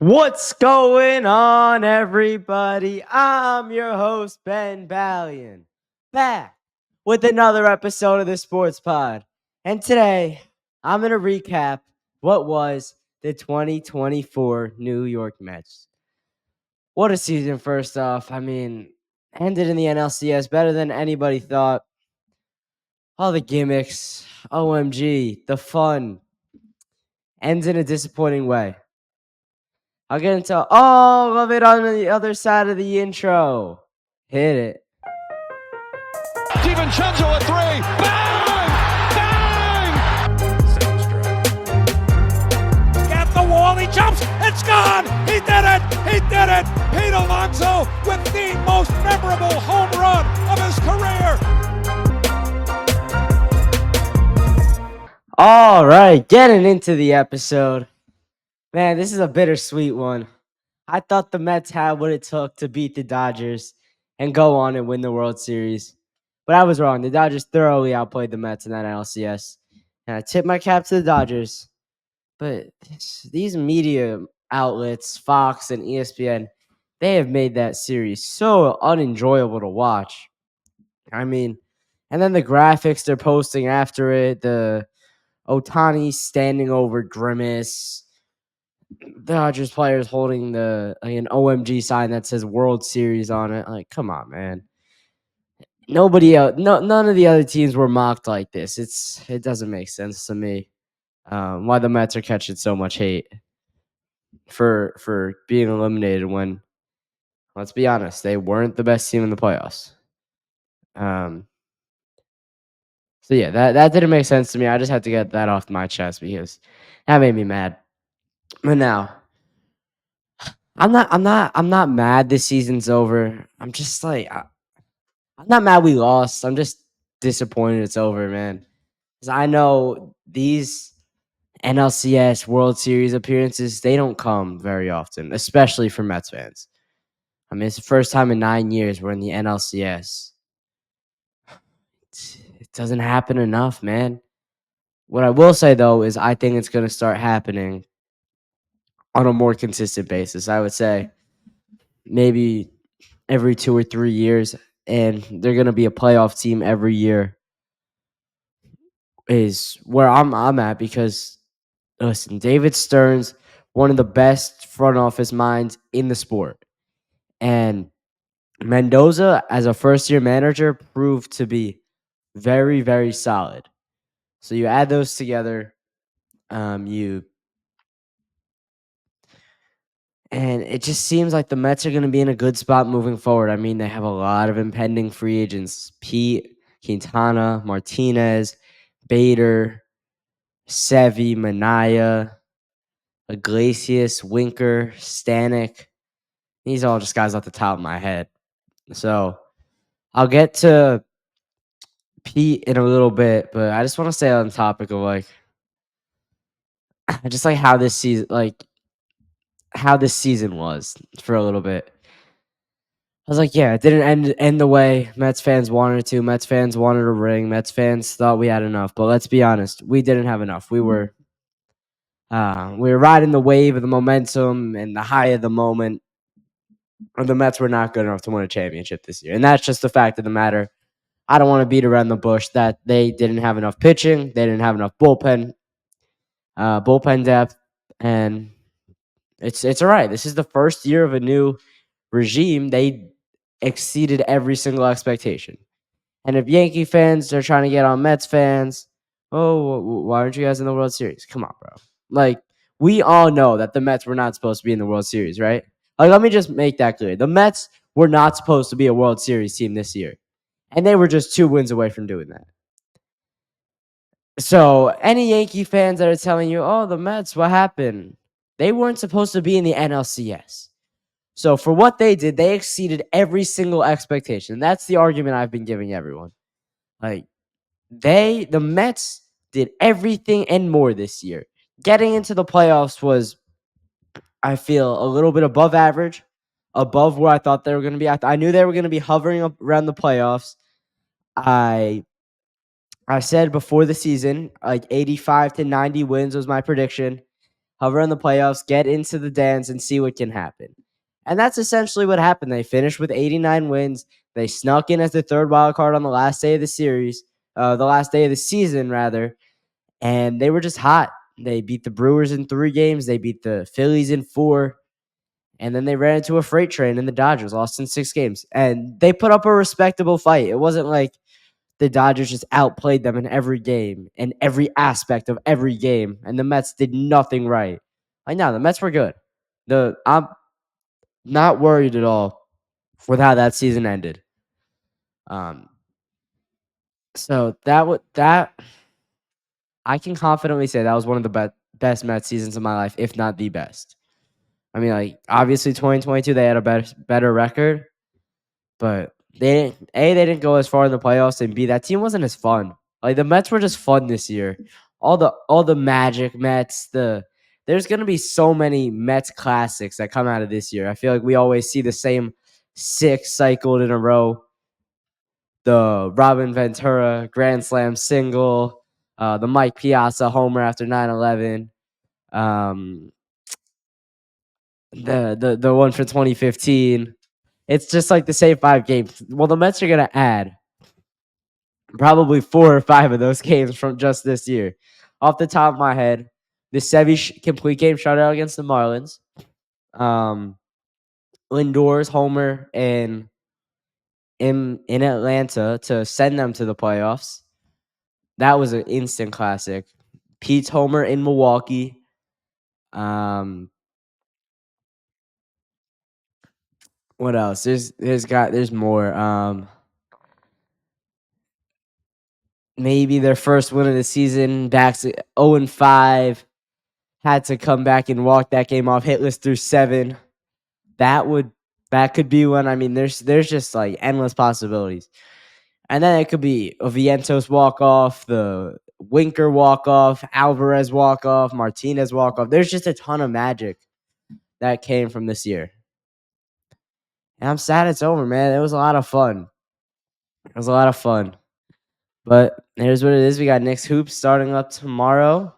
What's going on, everybody? I'm your host, Ben Ballion, back with another episode of the Sports Pod. And today, I'm going to recap what was the 2024 New York Mets. What a season, first off. Ended in the NLCS better than anybody thought. All the gimmicks, OMG, the fun, ends in a disappointing way. I'll get into all of it on the other side of the intro. Hit it. DiVincenzo at three. Bang! Bang! Got the wall. He jumps. It's gone. He did it. He did it. Pete Alonso with the most memorable home run of his career. All right, getting into the episode. Man, this is a bittersweet one. I thought the Mets had what it took to beat the Dodgers and go on and win the World Series. But I was wrong. The Dodgers thoroughly outplayed the Mets in that LCS. And I tip my cap to the Dodgers. But these media outlets, Fox and ESPN, they have made that series so unenjoyable to watch. And then the graphics they're posting after it, the Ohtani standing over Grimace, Dodgers players holding an OMG sign that says World Series on it. Like, come on, man. Nobody else, none of the other teams were mocked like this. It doesn't make sense to me. Why the Mets are catching so much hate for being eliminated when, let's be honest, they weren't the best team in the playoffs. So yeah, that didn't make sense to me. I just had to get that off my chest because that made me mad. But now, I'm not mad this season's over. I'm just like I'm not mad we lost. I'm just disappointed it's over, man. Because I know these NLCS World Series appearances, they don't come very often, especially for Mets fans. It's the first time in 9 years we're in the NLCS. It doesn't happen enough, man. What I will say, though, is I think it's going to start happening on a more consistent basis. I would say maybe every 2 or 3 years, and they're going to be a playoff team every year is where I'm at because, listen, David Stearns, one of the best front office minds in the sport. And Mendoza, as a first-year manager, proved to be very, very solid. So you add those together, and it just seems like the Mets are going to be in a good spot moving forward. They have a lot of impending free agents: Pete, Quintana, Martinez, Bader, Sevy, Manaya, Iglesias, Winker, Stanek. These are all just guys off the top of my head. So I'll get to Pete in a little bit, but I just want to stay on the topic of just how this season was for a little bit. I was like, yeah, it didn't end the way Mets fans wanted it to. Mets fans wanted a ring. Mets fans thought we had enough, but let's be honest, we didn't have enough. We were riding the wave of the momentum and the high of the moment. The Mets were not good enough to win a championship this year. And that's just the fact of the matter. I don't want to beat around the bush that they didn't have enough pitching. They didn't have enough bullpen depth. And it's all right. This is the first year of a new regime. They exceeded every single expectation. And if Yankee fans are trying to get on Mets fans, why aren't you guys in the World Series? Come on, bro. We all know that the Mets were not supposed to be in the World Series, right? Let me just make that clear. The Mets were not supposed to be a World Series team this year. And they were just 2 wins away from doing that. So any Yankee fans that are telling you, oh, the Mets, what happened? They weren't supposed to be in the NLCS. So for what they did, they exceeded every single expectation. That's the argument I've been giving everyone. The Mets did everything and more this year. Getting into the playoffs was, I feel, a little bit above average, above where I thought they were going to be. I knew they were going to be hovering up around the playoffs. I said before the season, 85 to 90 wins was my prediction. hover in the playoffs, get into the dance, and see what can happen. And that's essentially what happened. They finished with 89 wins. They snuck in as the third wild card on the last day of the series, the last day of the season, rather. And they were just hot. They beat the Brewers in 3 games. They beat the Phillies in 4. And then they ran into a freight train and the Dodgers lost in 6 games. And they put up a respectable fight. It wasn't like the Dodgers just outplayed them in every game, in every aspect of every game, and the Mets did nothing right. Like, no, the Mets were good. I'm not worried at all with how that season ended. So that I can confidently say that was one of the best Mets seasons of my life, if not the best. I mean, like, obviously 2022 they had a better record, but they didn't go as far in the playoffs, and B, that team wasn't as fun. Like, the Mets were just fun this year. All the Magic Mets, there's gonna be so many Mets classics that come out of this year. I feel like we always see the same 6 cycled in a row. The Robin Ventura grand slam single, the Mike Piazza homer after 9/11, the one for 2015. It's just like the same 5 games. Well, the Mets are gonna add probably 4 or 5 of those games from just this year. Off the top of my head, the Sevy complete game shutout against the Marlins, Lindor's homer in Atlanta to send them to the playoffs. That was an instant classic. Pete's homer in Milwaukee. What else? There's more. Maybe their first win of the season, back to 0-5, had to come back and walk that game off hitless through 7. That could be one. I mean, there's just like endless possibilities. And then it could be a Vientos walk-off, the Winker walk-off, Alvarez walk-off, Martinez walk-off. There's just a ton of magic that came from this year. And I'm sad it's over, man. It was a lot of fun. But here's what it is. We got Knicks Hoops starting up tomorrow.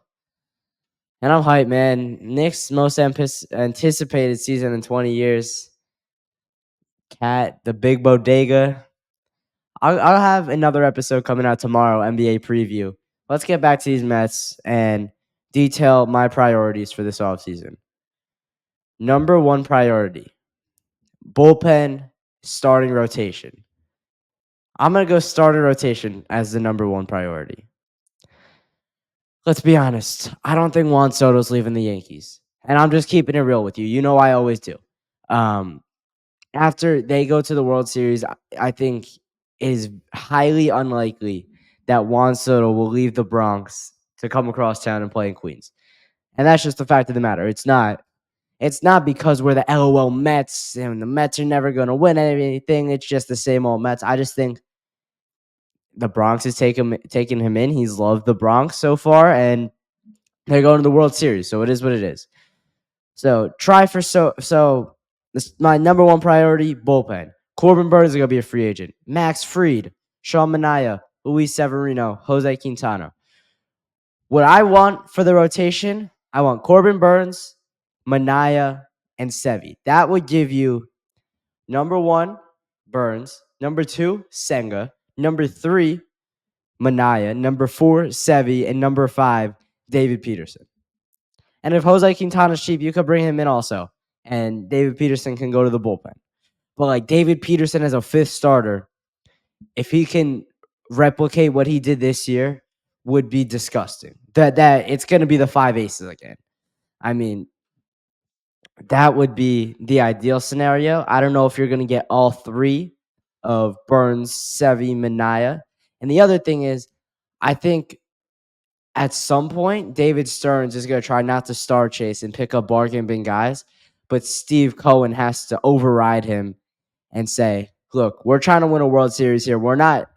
And I'm hyped, man. Knicks' most anticipated season in 20 years. Cat, the big bodega. I'll have another episode coming out tomorrow, NBA preview. Let's get back to these Mets and detail my priorities for this offseason. Number 1 priority, bullpen starting rotation. I'm going to go starting rotation as the number 1 priority. Let's be honest. I don't think Juan Soto's leaving the Yankees. And I'm just keeping it real with you. You know I always do. After they go to the World Series, I think it is highly unlikely that Juan Soto will leave the Bronx to come across town and play in Queens. And that's just the fact of the matter. It's not because we're the LOL Mets and the Mets are never going to win anything. It's just the same old Mets. I just think the Bronx is taking him in. He's loved the Bronx so far, and they're going to the World Series. So it is what it is. So this, my number 1 priority, bullpen. Corbin Burnes is going to be a free agent. Max Fried, Sean Manaea, Luis Severino, Jose Quintana. What I want for the rotation, I want Corbin Burnes, Manaea, and Sevy. That would give you number 1, Burnes. Number 2, Senga. Number 3, Manaea. Number 4, Sevy. And number 5, David Peterson. And if Jose Quintana's cheap, you could bring him in also. And David Peterson can go to the bullpen. But like David Peterson as a 5th starter, if he can replicate what he did this year, would be disgusting. That it's going to be the 5 aces again. I mean, that would be the ideal scenario. I don't know if you're going to get all 3 of Burnes, Sevy, Manaea. And the other thing is, I think at some point, David Stearns is going to try not to star chase and pick up bargain bin guys, but Steve Cohen has to override him and say, look, we're trying to win a World Series here. We're not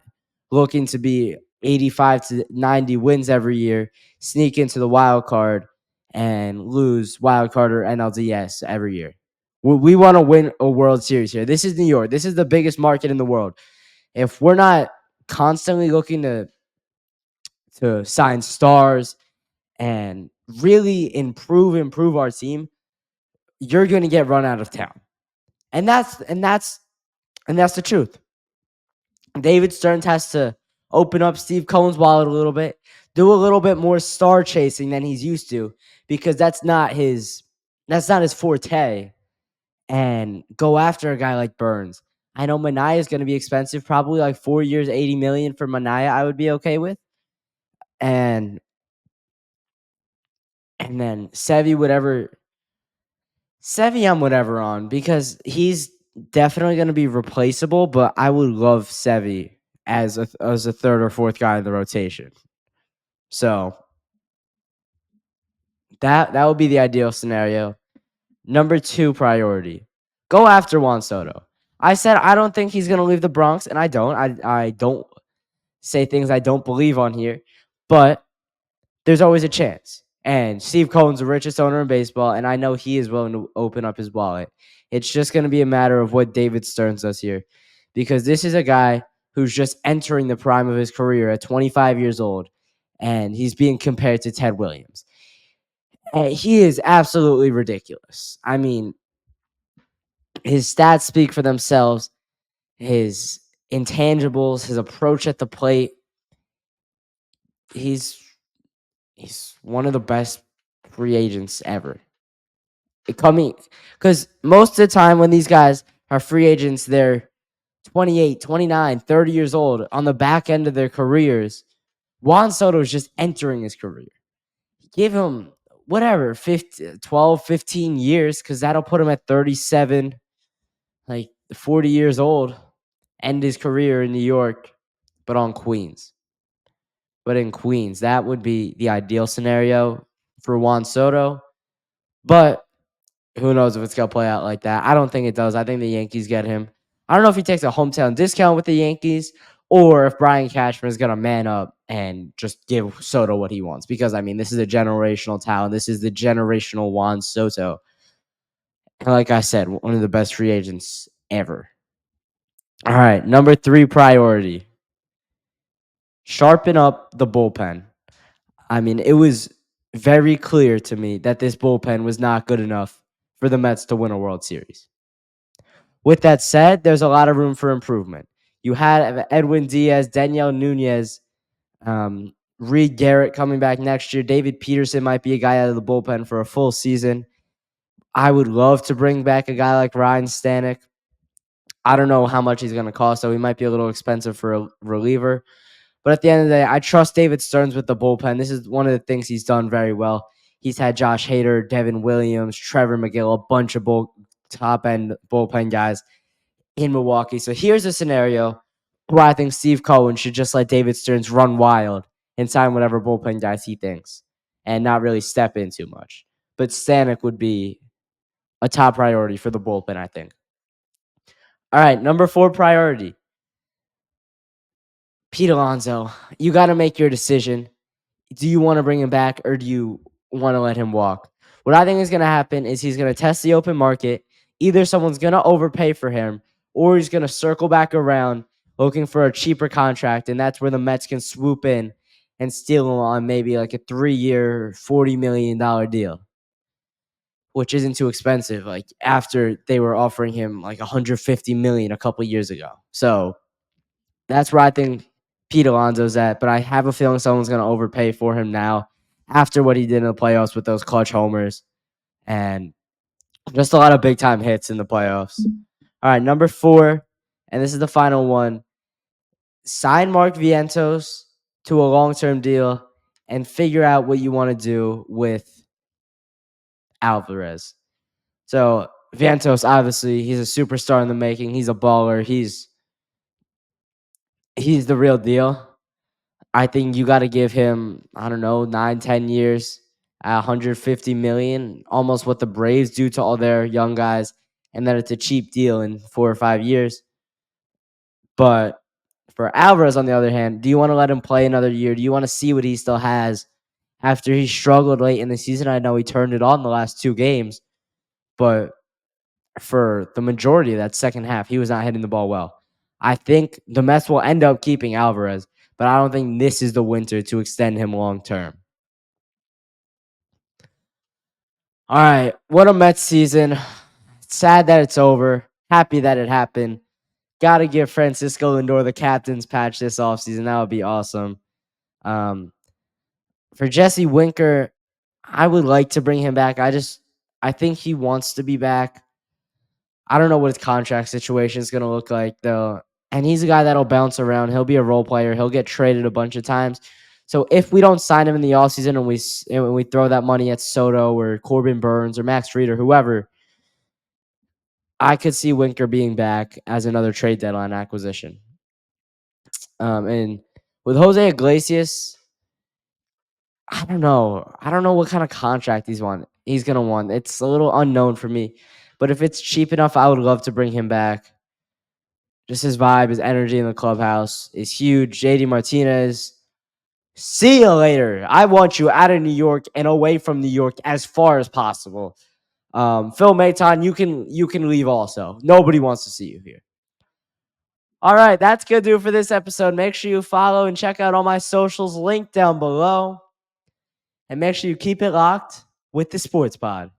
looking to be 85 to 90 wins every year, sneak into the wild card, and lose wild card or NLDS every year. We want to win a World Series here. This is New York. This is the biggest market in the world. If we're not constantly looking to sign stars and really improve our team, you're going to get run out of town. And that's the truth. David Stearns has to open up Steve Cohen's wallet a little bit, do a little bit more star chasing than he's used to, because that's not his forte, and go after a guy like Burns. I know Manaea is going to be expensive, probably like 4 years, $80 million for Manaea. I would be okay with, and then Sevy, I'm whatever on, because he's definitely going to be replaceable. But I would love Sevy as a third or fourth guy in the rotation. So that would be the ideal scenario. Number 2 priority, go after Juan Soto. I said I don't think he's going to leave the Bronx, and I don't. I don't say things I don't believe on here, but there's always a chance. And Steve Cohen's the richest owner in baseball, and I know he is willing to open up his wallet. It's just going to be a matter of what David Stearns does here, because this is a guy who's just entering the prime of his career at 25 years old, and he's being compared to Ted Williams. And he is absolutely ridiculous. I mean, his stats speak for themselves. His intangibles, his approach at the plate. He's one of the best free agents ever. Because most of the time when these guys are free agents, they're 28, 29, 30 years old on the back end of their careers. Juan Soto is just entering his career. Give him whatever, 12, 15 years, because that'll put him at 37, like 40 years old, end his career in New York, but in Queens. That would be the ideal scenario for Juan Soto. But who knows if it's going to play out like that. I don't think it does. I think the Yankees get him. I don't know if he takes a hometown discount with the Yankees, or if Brian Cashman is going to man up and just give Soto what he wants. Because, I mean, this is a generational talent. This is the generational Juan Soto. And like I said, one of the best free agents ever. All right, number 3 priority. Sharpen up the bullpen. I mean, it was very clear to me that this bullpen was not good enough for the Mets to win a World Series. With that said, there's a lot of room for improvement. You had Edwin Diaz, Daniel Nunez, Reed Garrett coming back next year. David Peterson might be a guy out of the bullpen for a full season. I would love to bring back a guy like Ryan Stanek. I don't know how much he's going to cost, so he might be a little expensive for a reliever. But at the end of the day, I trust David Stearns with the bullpen. This is one of the things he's done very well. He's had Josh Hader, Devin Williams, Trevor McGill, a bunch of top-end bullpen guys in Milwaukee. So here's a scenario where I think Steve Cohen should just let David Stearns run wild and sign whatever bullpen guys he thinks and not really step in too much. But Stanek would be a top priority for the bullpen, I think. All right, number 4 priority. Pete Alonso, you got to make your decision. Do you want to bring him back, or do you want to let him walk? What I think is going to happen is he's going to test the open market. Either someone's going to overpay for him, or he's going to circle back around looking for a cheaper contract, and that's where the Mets can swoop in and steal him on maybe like a 3-year, $40 million deal, which isn't too expensive. Like after they were offering him like $150 million a couple years ago. So that's where I think Pete Alonso's at, but I have a feeling someone's going to overpay for him now after what he did in the playoffs with those clutch homers and just a lot of big-time hits in the playoffs. All right, number 4, and this is the final one. Sign Mark Vientos to a long-term deal and figure out what you want to do with Alvarez. So Vientos, obviously, he's a superstar in the making. He's a baller. He's the real deal. I think you got to give him, I don't know, 9, 10 years at $150 million, almost what the Braves do to all their young guys, and then it's a cheap deal in 4 or 5 years. But for Alvarez, on the other hand, do you want to let him play another year? Do you want to see what he still has after he struggled late in the season? I know he turned it on the last 2 games, but for the majority of that second half, he was not hitting the ball well. I think the Mets will end up keeping Alvarez, but I don't think this is the winter to extend him long term. All right, what a Mets season. Sad that it's over. Happy that it happened. Got to give Francisco Lindor the captain's patch this offseason. That would be awesome. Um, for Jesse Winker, I would like to bring him back. I think he wants to be back. I don't know what his contract situation is going to look like, though. And he's a guy that'll bounce around. He'll be a role player. He'll get traded a bunch of times. So if we don't sign him in the offseason and we throw that money at Soto or Corbin Burns or Max Fried or whoever, I could see Winker being back as another trade deadline acquisition. And with Jose Iglesias, I don't know. I don't know what kind of contract he's going to want. It's a little unknown for me. But if it's cheap enough, I would love to bring him back. Just his vibe, his energy in the clubhouse is huge. JD Martinez, see you later. I want you out of New York and away from New York as far as possible. Phil Maton, you can leave also. Nobody wants to see you here. All right, that's going to do it for this episode. Make sure you follow and check out all my socials linked down below. And make sure you keep it locked with the Sports Pod.